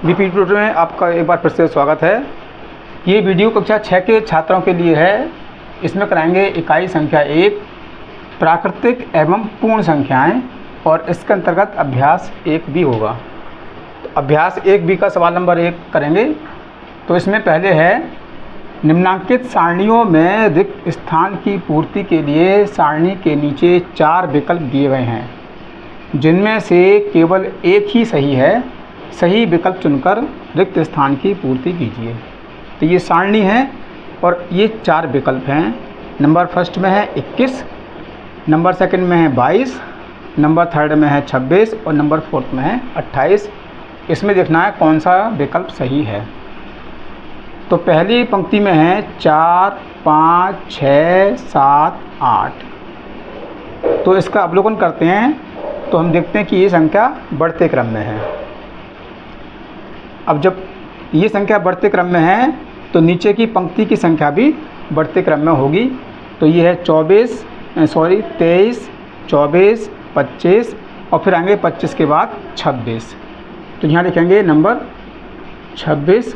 BP tutor में आपका एक बार फिर से स्वागत है। ये वीडियो कक्षा 6 के छात्रों के लिए है। इसमें कराएंगे इकाई संख्या 1 प्राकृतिक एवं पूर्ण संख्याएं और इसके अंतर्गत अभ्यास 1 भी होगा। तो अभ्यास 1 भी का सवाल नंबर 1 करेंगे। तो इसमें पहले है निम्नांकित सारणियों में रिक्त स्थान की पूर्ति के लिए सारणी के नीचे 4 विकल्प दिए गए हैं, जिनमें से केवल एक ही सही है। सही विकल्प चुनकर रिक्त स्थान की पूर्ति कीजिए। तो ये सारणी है और ये 4 विकल्प हैं। नंबर फर्स्ट में है 21, नंबर सेकंड में है 22, नंबर थर्ड में है 26 और नंबर फोर्थ में है 28। इसमें देखना है कौन सा विकल्प सही है। तो पहली पंक्ति में है 4, 5, 6, 7, 8। तो इसका अवलोकन करते हैं तो हम देखते हैं कि ये संख्या बढ़ते क्रम में है। अब जब ये संख्या बढ़ते क्रम में है तो नीचे की पंक्ति की संख्या भी बढ़ते क्रम में होगी। तो ये है 23, 24, 25 और फिर आएंगे 25 के बाद 26। तो यहाँ लिखेंगे नंबर 26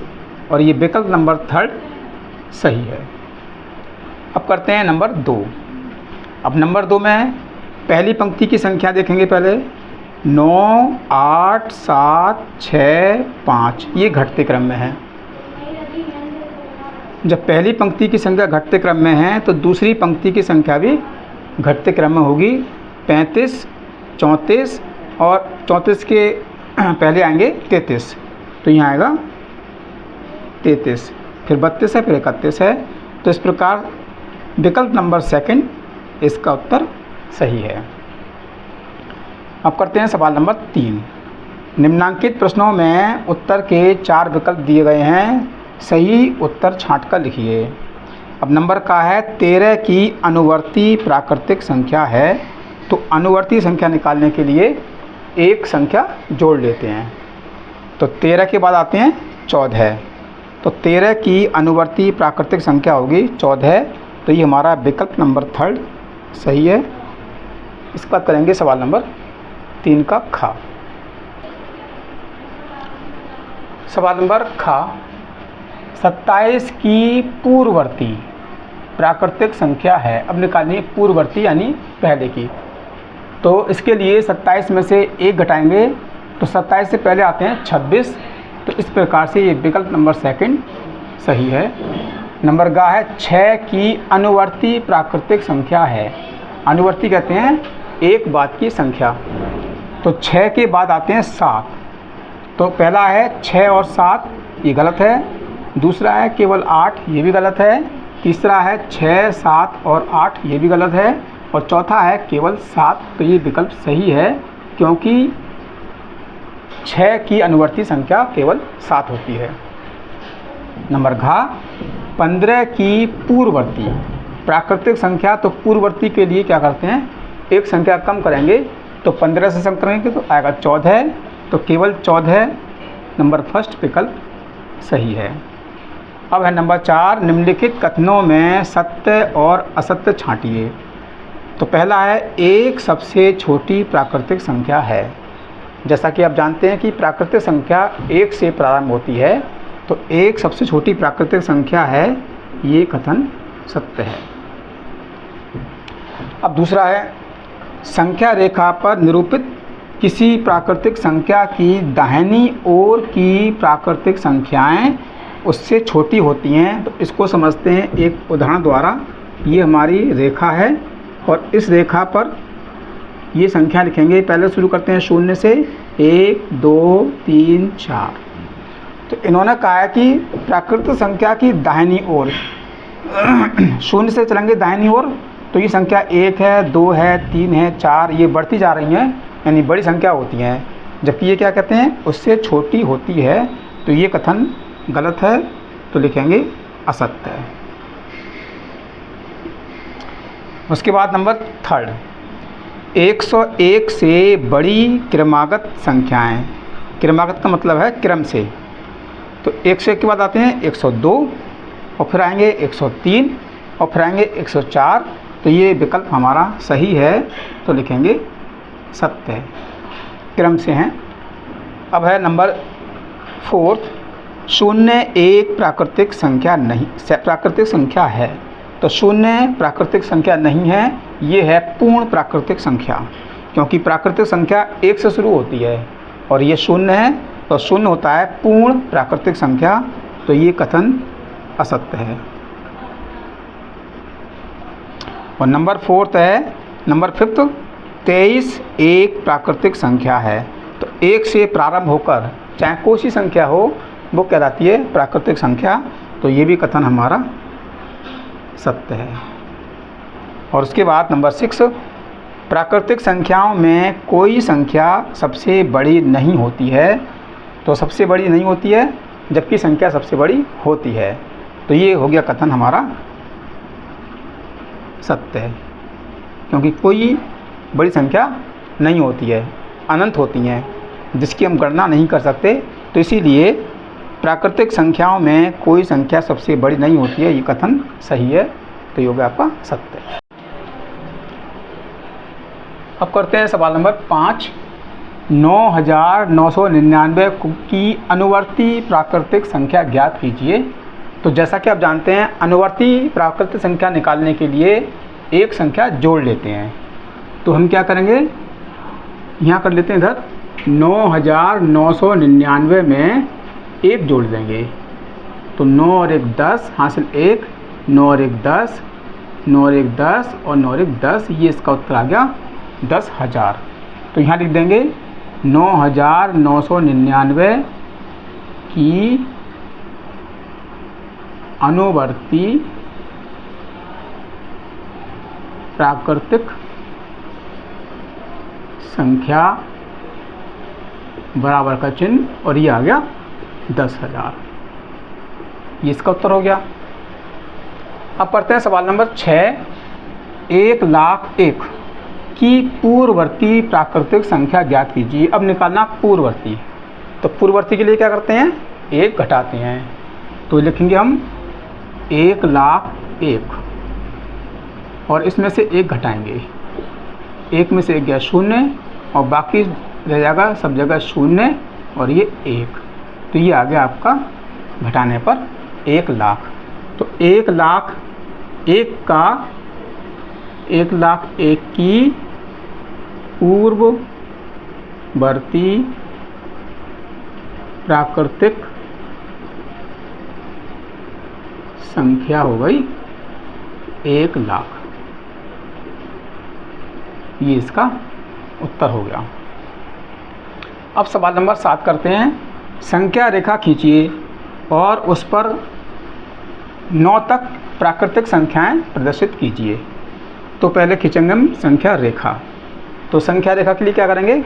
और ये विकल्प नंबर थर्ड सही है। अब करते हैं नंबर 2। अब नंबर 2 में पहली पंक्ति की संख्या देखेंगे पहले 9, 8, 7, 6, 5। ये घटते क्रम में है। जब पहली पंक्ति की संख्या घटते क्रम में है तो दूसरी पंक्ति की संख्या भी घटते क्रम में होगी। 35, 34 और 34 के पहले आएंगे 33। तो यहाँ आएगा 33, फिर 32 है, फिर 31 है। तो इस प्रकार विकल्प नंबर सेकंड इसका उत्तर सही है। अब करते हैं सवाल नंबर 3। निम्नांकित प्रश्नों में उत्तर के 4 विकल्प दिए गए हैं। सही उत्तर छांटकर लिखिए। अब नंबर का है 13 की अनुवर्ती प्राकृतिक संख्या है। तो अनुवर्ती संख्या निकालने के लिए एक संख्या जोड़ लेते हैं। तो 13 के बाद आते हैं 14। तो 13 की अनुवर्ती प्राकृतिक संख्या होगी 14। तो ये हमारा विकल्प नंबर थर्ड सही है। इसके बाद करेंगे सवाल नंबर 3 का खा। सवाल नंबर खा 27 की पूर्ववर्ती प्राकृतिक संख्या है। अब निकालनी है पूर्ववर्ती यानी पहले की। तो इसके लिए 27 में से 1 घटाएंगे। तो 27 से पहले आते हैं 26। तो इस प्रकार से ये विकल्प नंबर सेकंड सही है। नंबर गा है 6 की अनुवर्ती प्राकृतिक संख्या है। अनुवर्ती कहते हैं एक बाद की संख्या। तो 6 के बाद आते हैं 7। तो पहला है 6 और 7, ये गलत है। दूसरा है केवल 8, ये भी गलत है। तीसरा है 6, 7 और 8, ये भी गलत है। और चौथा है केवल 7। तो ये विकल्प सही है क्योंकि 6 की अनुवर्ती संख्या केवल 7 होती है। नंबर घा 15 की पूर्ववर्ती प्राकृतिक संख्या। तो पूर्ववर्ती के लिए क्या करते हैं, एक संख्या कम करेंगे। तो 15 से कम करेंगे तो आएगा 14। तो केवल 14 नंबर फर्स्ट विकल्प सही है। अब है नंबर 4। निम्नलिखित कथनों में सत्य और असत्य छांटिए। तो पहला है एक सबसे छोटी प्राकृतिक संख्या है। जैसा कि आप जानते हैं कि प्राकृतिक संख्या 1 से प्रारंभ होती है। तो एक सबसे छोटी प्राकृतिक संख्या है, ये कथन सत्य है। अब दूसरा है संख्या रेखा पर निरूपित किसी प्राकृतिक संख्या की दाहिनी ओर की प्राकृतिक संख्याएं उससे छोटी होती हैं। तो इसको समझते हैं एक उदाहरण द्वारा। ये हमारी रेखा है और इस रेखा पर ये संख्या लिखेंगे। पहले शुरू करते हैं 0 से 1, 2, 3, 4। तो इन्होंने कहा है कि प्राकृतिक संख्या की दाहिनी ओर 0 से चलेंगे दाहिनी ओर। तो ये संख्या 1 है, 2 है, 3 है, 4, ये बढ़ती जा रही हैं, यानी बड़ी संख्या होती हैं। जबकि ये क्या कहते हैं, उससे छोटी होती है। तो ये कथन गलत है। तो लिखेंगे असत्य है। उसके बाद नंबर 3 101 से बड़ी क्रमागत संख्याएं। क्रमागत का मतलब है क्रम से। तो 101 के बाद आते हैं 102 और फिर आएंगे 103 और फिर आएंगे 104। तो ये विकल्प हमारा सही है। तो लिखेंगे सत्य है, क्रम से हैं। अब है नंबर फोर्थ, शून्य एक प्राकृतिक संख्या नहीं, प्राकृतिक संख्या है। तो शून्य प्राकृतिक संख्या नहीं है, ये है पूर्ण प्राकृतिक संख्या, क्योंकि प्राकृतिक संख्या एक से शुरू होती है और ये शून्य है, तो शून्य होता है पूर्ण प्राकृतिक संख्या। तो ये कथन असत्य है। और नंबर फोर्थ है, नंबर फिफ्थ, 23 एक प्राकृतिक संख्या है। तो एक से प्रारंभ होकर चाहे कोई सी संख्या हो वो कहलाती है प्राकृतिक संख्या। तो ये भी कथन हमारा सत्य है। और उसके बाद नंबर 6, प्राकृतिक संख्याओं में कोई संख्या सबसे बड़ी नहीं होती है। तो सबसे बड़ी नहीं होती है जबकि संख्या सबसे बड़ी होती है। तो ये हो गया कथन हमारा सत्य है, क्योंकि कोई बड़ी संख्या नहीं होती है, अनंत होती हैं जिसकी हम गणना नहीं कर सकते। तो इसीलिए प्राकृतिक संख्याओं में कोई संख्या सबसे बड़ी नहीं होती है, ये कथन सही है। तो ये हो गया आपका सत्य। अब करते हैं सवाल नंबर 5। 9999 की अनुवर्ती प्राकृतिक संख्या ज्ञात कीजिए। तो जैसा कि आप जानते हैं, अनुवर्ती प्राकृतिक संख्या निकालने के लिए एक संख्या जोड़ लेते हैं। तो हम क्या करेंगे, यहाँ कर लेते हैं इधर 9999 में एक जोड़ देंगे। तो 9 और 1 10, हासिल 1, 9 और 1 10, 9 और 1 10 और 9 और 1 10, ये इसका उत्तर आ गया 10,000। तो यहाँ लिख देंगे 9999 की अनुवर्ती प्राकृतिक संख्या बराबर का चिन्ह और ये आ गया 10,000। ये इसका उत्तर हो गया। अब पढ़ते हैं सवाल नंबर 6। 1,01,000 की पूर्ववर्ती प्राकृतिक संख्या ज्ञात कीजिए। अब निकालना पूर्ववर्ती। तो पूर्ववर्ती के लिए क्या करते हैं, एक घटाते हैं। तो लिखेंगे हम 1,01,000 और इसमें से एक घटाएंगे। एक में से एक गया 0 और बाकी रह जाएगा सब जगह 0 और ये 1। तो ये आ गया आपका घटाने पर 1,00,000। तो 1,01,000 की पूर्ववर्ती प्राकृतिक संख्या हो गई 1,00,000। ये इसका उत्तर हो गया। अब सवाल नंबर 7 करते हैं। संख्या रेखा खींचिए और उस पर 9 तक प्राकृतिक संख्याएं प्रदर्शित कीजिए। तो पहले खींचेंगे हम संख्या रेखा। तो संख्या रेखा के लिए क्या करेंगे,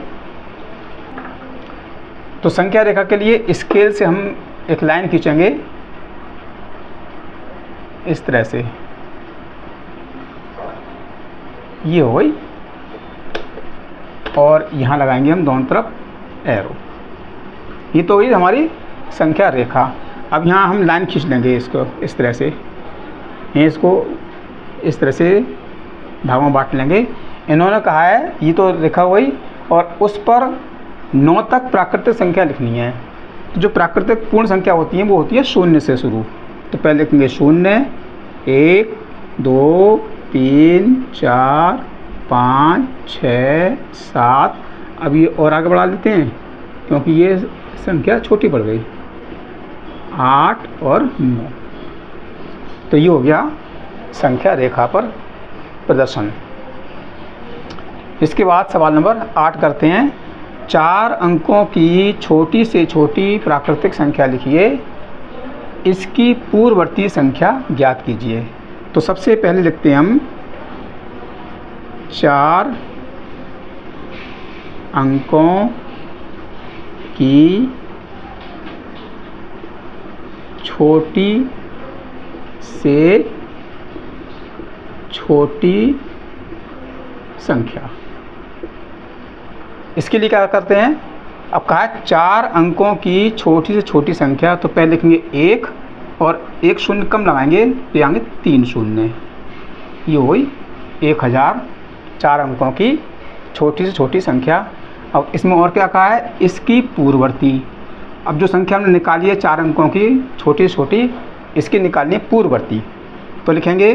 तो संख्या रेखा के लिए स्केल से हम एक लाइन खींचेंगे इस तरह से, ये हो गई। और यहाँ लगाएंगे हम दोनों तरफ एरो। ये तो हुई हमारी संख्या रेखा। अब यहाँ हम लाइन खींच लेंगे इसको इस तरह से, इसको इस तरह से भागों में बांट लेंगे। इन्होंने कहा है ये तो रेखा हुई और उस पर 9 तक प्राकृतिक संख्या लिखनी है। तो जो प्राकृतिक पूर्ण संख्या होती है वो होती है 0 से शुरू। तो पहले लिखेंगे 0, 1, 2, 3, 4, 5, 6, 7। अब ये और आगे बढ़ा लेते हैं क्योंकि ये संख्या छोटी पड़ गई, 8 और 9। तो ये हो गया संख्या रेखा पर प्रदर्शन। इसके बाद सवाल नंबर 8 करते हैं। 4 अंकों की छोटी से छोटी प्राकृतिक संख्या लिखिए, इसकी पूर्ववर्ती संख्या ज्ञात कीजिए। तो सबसे पहले लिखते हैं हम 4 अंकों की छोटी से छोटी संख्या। इसके लिए क्या करते हैं, अब कहा है 4 अंकों की छोटी से छोटी संख्या। तो पहले लिखेंगे 1 और 1 शून्य कम लगाएंगे तो आएंगे 3 शून्य। ये हुई 1000 4 अंकों की छोटी से छोटी संख्या। अब इसमें और क्या कहा है, इसकी पूर्ववर्ती। अब जो संख्या हमने निकाली है 4 अंकों की छोटी छोटी, इसकी निकालनी है पूर्ववर्ती। तो लिखेंगे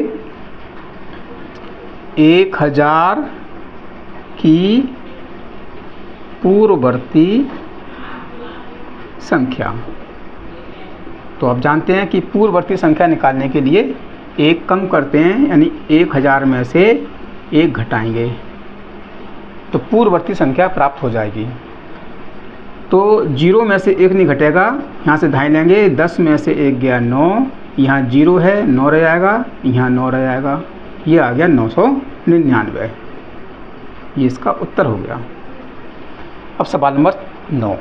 1000 की पूर्ववर्ती संख्या। तो आप जानते हैं कि पूर्ववर्ती संख्या निकालने के लिए एक कम करते हैं, यानी 1000 में से 1 घटाएंगे तो पूर्ववर्ती संख्या प्राप्त हो जाएगी। तो 0 में से 1 नहीं घटेगा, यहाँ से ढाई लेंगे, 10 में से 1 गया 9, यहाँ 0 है 9 रह जाएगा, यहाँ 9 रह जाएगा, ये आ गया 999। ये इसका उत्तर हो गया। अब सवाल नंबर 9,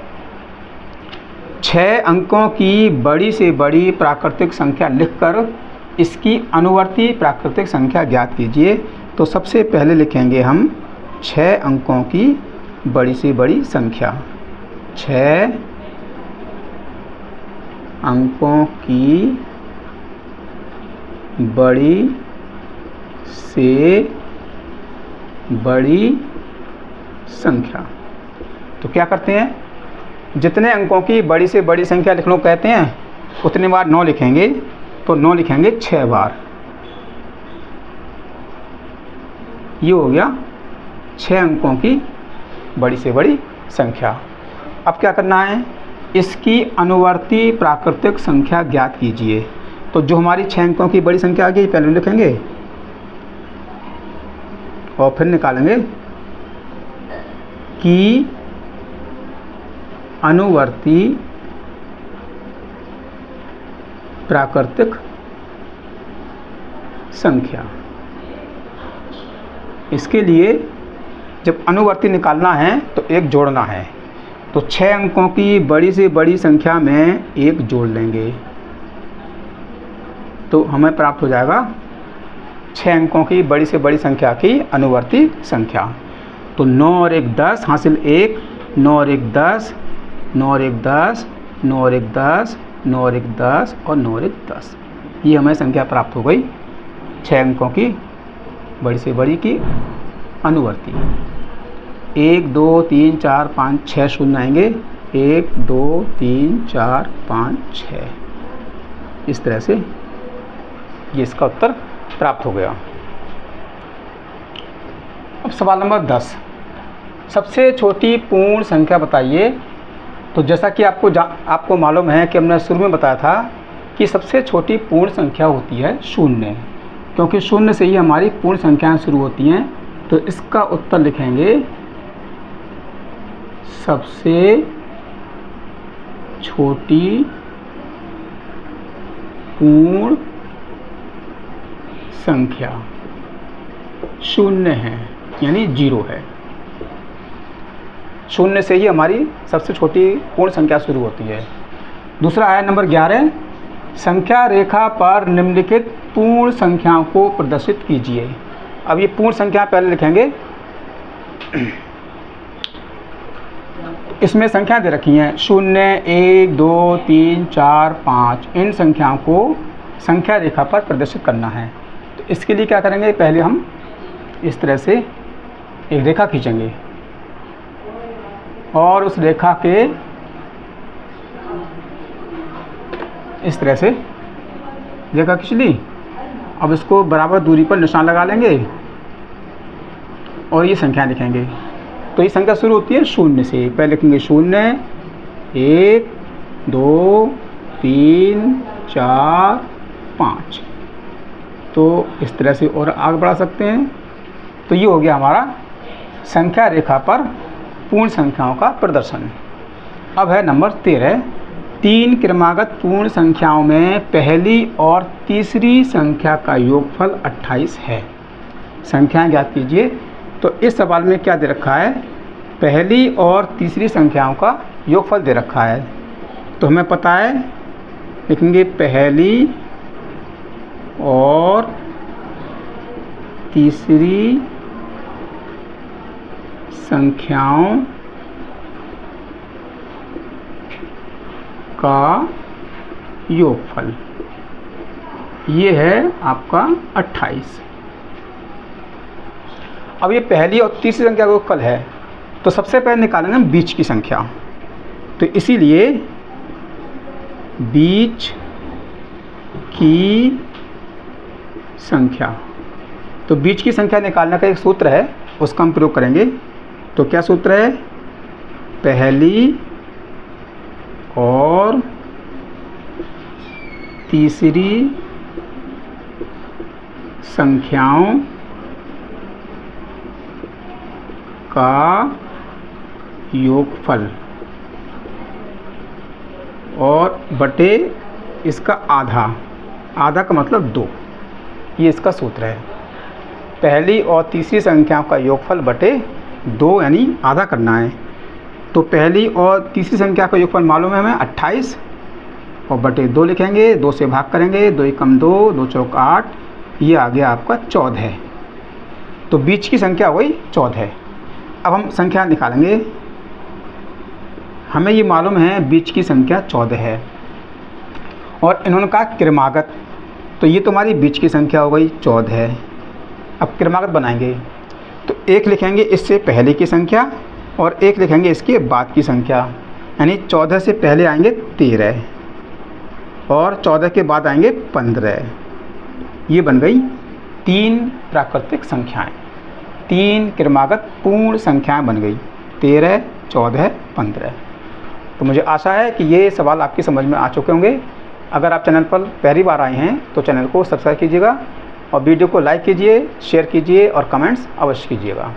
6 अंकों की बड़ी से बड़ी प्राकृतिक संख्या लिखकर इसकी अनुवर्ती प्राकृतिक संख्या ज्ञात कीजिए। तो सबसे पहले लिखेंगे हम 6 अंकों की बड़ी से बड़ी संख्या। 6 अंकों की बड़ी से बड़ी संख्या। तो क्या करते हैं, जितने अंकों की बड़ी से बड़ी संख्या लिखने को कहते हैं उतने बार 9 लिखेंगे। तो 9 लिखेंगे 6 बार। ये हो गया 6 अंकों की बड़ी से बड़ी संख्या। अब क्या करना है, इसकी अनुवर्ती प्राकृतिक संख्या ज्ञात कीजिए। तो जो हमारी 6 अंकों की बड़ी संख्या आ गई पहले लिखेंगे और फिर निकालेंगे कि अनुवर्ती प्राकृतिक संख्या। इसके लिए जब अनुवर्ती निकालना है तो 1 जोड़ना है। तो 6 अंकों की बड़ी से बड़ी संख्या में 1 जोड़ लेंगे तो हमें प्राप्त हो जाएगा 6 अंकों की बड़ी से बड़ी संख्या की अनुवर्ती संख्या। तो 9 और 1 10 हासिल 1, 9 और 1 10, 9 और 1 10, 9 और 1 10, 9 और 1 10 और 9 और 1 10। ये हमें संख्या प्राप्त हो गई 6 अंकों की बड़ी से बड़ी की अनुवर्ती। 1 2 3 4 5 6 शून्य आएंगे, 1 2 3 4 5 6। इस तरह से ये इसका उत्तर प्राप्त हो गया। अब सवाल नंबर 10, सबसे छोटी पूर्ण संख्या बताइए। तो जैसा कि आपको मालूम है कि हमने शुरू में बताया था कि सबसे छोटी पूर्ण संख्या होती है 0, क्योंकि 0 से ही हमारी पूर्ण संख्याएं शुरू होती हैं। तो इसका उत्तर लिखेंगे सबसे छोटी पूर्ण संख्या 0 है, यानी 0 है। 0 से ही हमारी सबसे छोटी पूर्ण संख्या शुरू होती है। दूसरा है नंबर 11, संख्या रेखा पर निम्नलिखित पूर्ण संख्याओं को प्रदर्शित कीजिए। अब ये पूर्ण संख्या पहले लिखेंगे। इसमें संख्या दे रखी हैं 0 1 2 3 4 5। इन संख्याओं को संख्या रेखा पर प्रदर्शित करना है। तो इसके लिए क्या करेंगे, पहले हम इस तरह से एक रेखा खींचेंगे और उस रेखा के इस तरह से रेखा खींच ली। अब इसको बराबर दूरी पर निशान लगा लेंगे और ये संख्या लिखेंगे। तो ये संख्या शुरू होती है 0 से। पहले लिखेंगे 0 1 2 3 4 5। तो इस तरह से और आगे बढ़ा सकते हैं। तो ये हो गया हमारा संख्या रेखा पर पूर्ण संख्याओं का प्रदर्शन। अब है नंबर 13, 3 क्रमागत पूर्ण संख्याओं में पहली और तीसरी संख्या का योगफल 28 है। संख्याएं ज्ञात कीजिए। तो इस सवाल में क्या दे रखा है, पहली और तीसरी संख्याओं का योगफल दे रखा है। तो हमें पता है, लिखेंगे पहली और तीसरी संख्याओं का योगफल, ये है आपका 28। अब ये पहली और तीसरी संख्या का योगफल है, तो सबसे पहले निकालेंगे हम बीच की संख्या। तो इसीलिए बीच की संख्या। तो बीच की संख्या निकालने का एक सूत्र है, उसका हम प्रयोग करेंगे। तो क्या सूत्र है? पहली और तीसरी संख्याओं का योगफल और बटे इसका आधा, आधा का मतलब 2, ये इसका सूत्र है। पहली और तीसरी संख्याओं का योगफल बटे 2 यानी आधा करना है। तो पहली और तीसरी संख्या का योगफल मालूम है हमें 28 और बटे 2 लिखेंगे, 2 से भाग करेंगे, 2 एकम 2, 2 चौक 8, ये आ गया आपका 14 है। तो बीच की संख्या वही 14 है। अब हम संख्या निकालेंगे। हमें ये मालूम है बीच की संख्या 14 है और इन्होंने कहा क्रमागत, तो ये तुम्हारी बीच की संख्या हो गई 14 है। अब क्रमागत बनाएंगे तो एक लिखेंगे इससे पहले की संख्या और एक लिखेंगे इसके बाद की संख्या, यानी 14 से पहले आएंगे 13 और 14 के बाद आएंगे 15। ये बन गई 3 प्राकृतिक संख्याएं, 3 क्रमागत पूर्ण संख्याएं बन गई, 13, 14, 15। तो मुझे आशा है कि ये सवाल आपकी समझ में आ चुके होंगे। अगर आप चैनल पर पहली बार आए हैं तो चैनल को सब्सक्राइब कीजिएगा और वीडियो को लाइक कीजिए, शेयर कीजिए और कमेंट्स अवश्य कीजिएगा।